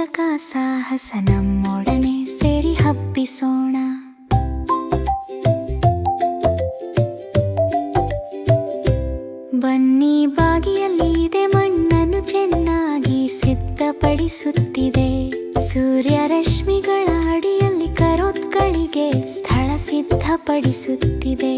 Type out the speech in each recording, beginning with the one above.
ರೋಚಕ ಸಾಹಸ ನಮ್ಮೊಡನೆ ಸೇರಿ ಹಬ್ಬಿಸೋಣ. ಬನ್ನಿ ಬಾಗಿಯಲ್ಲಿ ಇದೆ ಮಣ್ಣನ್ನು ಚೆನ್ನಾಗಿ ಸಿದ್ಧಪಡಿಸುತ್ತಿದೆ. ಸೂರ್ಯ ರಶ್ಮಿಗಳ ಅಡಿಯಲ್ಲಿ ಕರೋತ್ಗಳಿಗೆ ಸ್ಥಳ ಸಿದ್ಧಪಡಿಸುತ್ತಿದೆ.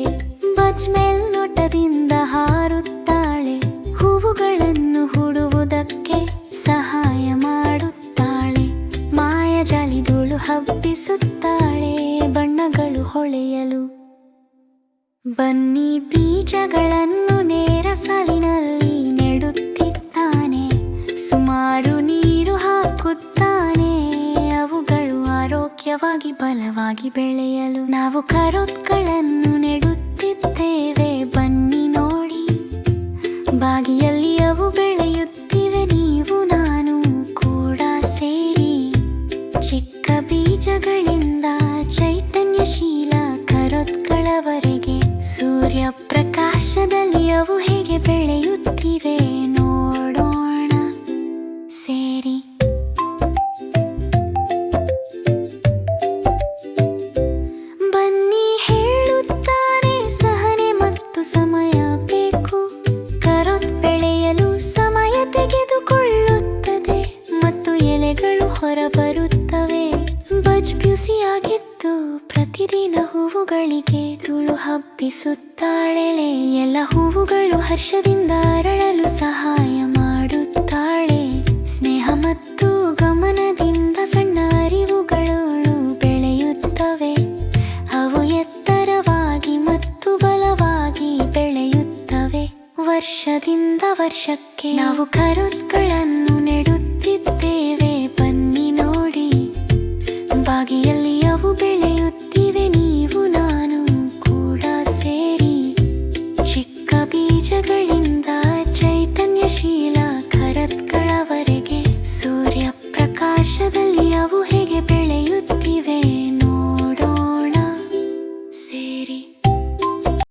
ಬಜ್ ಮೇಲ್ನೋಟದಿಂದ ಹಾರುತ್ತಾಳೆ, ಹೂವುಗಳನ್ನು ಹೂಡುವುದಕ್ಕೆ ಸಹಾಯ ಮಾಡುತ್ತಾಳೆ. ಮಾಯಜಾಲಿಧೂಳು ಹಬ್ಬಿಸುತ್ತಾಳೆ, ಬಣ್ಣಗಳು ಹೊಳೆಯಲು. ಬನ್ನಿ ಬೀಜಗಳನ್ನು ನೇರ ಸಾಲಿನಲ್ಲಿ ನೆಡುತ್ತಿದ್ದಾನೆ, ಸುಮಾರು ನೀರು ಹಾಕುತ್ತಾನೆ. ಅವುಗಳು ಆರೋಗ್ಯವಾಗಿ ಬಲವಾಗಿ ಬೆಳೆಯಲು ನಾವು ಕರೋತ್ಗಳನ್ನು ನೆಡುತ್ತಿದ್ದೇವೆ. ಬನ್ನಿ ನೋಡಿ, ಬಾಗಿಯಲ್ಲಿ ಅವು ಬೆಳೆಯುತ್ತಿವೆ, ನೀವು ನಾನು ಕೂಡ ಸೇರಿ. ಚಿಕ್ಕ ಬೀಜಗಳಿಂದ ಚೈತನ್ಯಶೀಲ ಕರೋತ್ಗಳವರೆಗೆ ಸೂರ್ಯ ಪ್ರಕಾಶದಲ್ಲಿ ಅವು ಹೇಗೆ ಬೆಳೆಯುತ್ತಿವೆ ನೋಡೋಣ ಸೇರಿ. ಬನ್ನಿ ಹೇಳುತ್ತಾನೆ, ಸಹನೆ ಮತ್ತು ಸಮಯ ಬೇಕು. ಕರೋತ್ ಬೆಳೆಯಲು ಸಮಯ ತೆಗೆದುಕೊಳ್ಳುತ್ತದೆ ಮತ್ತು ಎಲೆಗಳು ಹೊರಬರುತ್ತವೆ. ಬಜ್ ಬ್ಯುಸಿಯಾಗಿದ್ದು ಪ್ರತಿದಿನ ಹೂವುಗಳಿಗೆ ಧೂಳು ಹಬ್ಬಿಸುತ್ತಾಳೆ. ಎಲ್ಲ ಹೂವುಗಳು ಹರ್ಷದಿಂದ ಅರಳಲು ಸಹಾಯ ಮಾಡುತ್ತಾಳೆ. ಸ್ನೇಹ ಮತ್ತು ಗಮನದಿಂದ ಸಣ್ಣ ಅರಿವುಗಳು ಬೆಳೆಯುತ್ತವೆ. ಅವು ಎತ್ತರವಾಗಿ ಮತ್ತು ಬಲವಾಗಿ ಬೆಳೆಯುತ್ತವೆ. ವರ್ಷದಿಂದ ವರ್ಷಕ್ಕೆ ನಾವು ಕರೋತ್ಗಳನ್ನು ನೆಡುತ್ತಿದ್ದೇವೆ. ಬನ್ನಿ ನೋಡಿ, ಬಾಗಿಯಲ್ಲಿ ಅವು ಬೆಳೆಯುತ್ತಿವೆ, ನೀವು ನಾನು ಕೂಡ ಸೇರಿ. ಚಿಕ್ಕ ಬೀಜಗಳಿಂದ ಚೈತನ್ಯಶೀಲ ಕರೋತ್ಗಳವರೆಗೆ ಸೂರ್ಯ ಪ್ರಕಾಶದಲ್ಲಿ ಅವು ಹೇಗೆ ಬೆಳೆಯುತ್ತವೆ